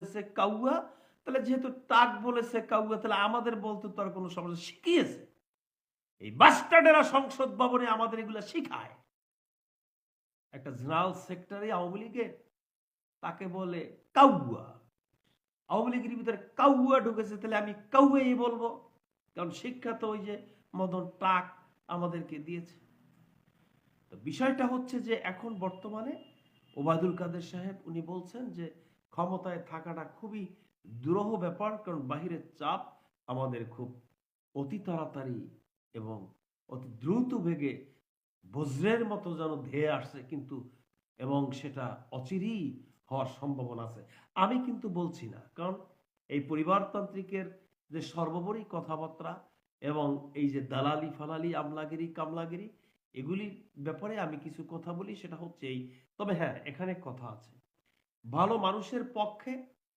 বলেছে কাউয়া, তাহলে যেহেতু টাক বলেছে কাউয়া, তাহলে আমাদের বলতে তো আর কোনো সমস্যা। শিখিয়েছে এই বাস্টার্ডেরা সংসদ ভবনে আমাদের এগুলা শিখায়। একটা জেনারেল সেক্রেটারি আওয়ামী লীগের, তাকে বলে কাউয়া। আওয়ামী লীগের ভিতরে কাউয়া ঢুকেছে, তাহলে আমি কাউয়াই বলবো, কারণ শিক্ষা তো ওই যে মদন টাক আমাদেরকে দিয়েছে। তো বিষয়টা হচ্ছে যে এখন বর্তমানে ওবায়দুল কাদের সাহেব উনি বলছেন যে ক্ষমতায় থাকাটা খুবই দুরূহ ব্যাপার, কারণ বাহিরের চাপ আমাদের খুব অতি তাড়াতাড়ি এবং অতি দ্রুত বেগে বজ্রের মতো যেন ধেয়ে আসছে, কিন্তু এবং সেটা অচিরেই হওয়ার সম্ভাবনা আছে। আমি কিন্তু বলছি না, কারণ এই পরিবারতান্ত্রিকের যে সর্বোপরি কথাবার্তা এবং এই যে দালালি ফালালি আমলাগিরি কামলাগিরি, এগুলির ব্যাপারে আমি কিছু কথা বলি, সেটা হচ্ছে এই। তবে হ্যাঁ, এখানে কথা আছে, ভালো মানুষের পক্ষে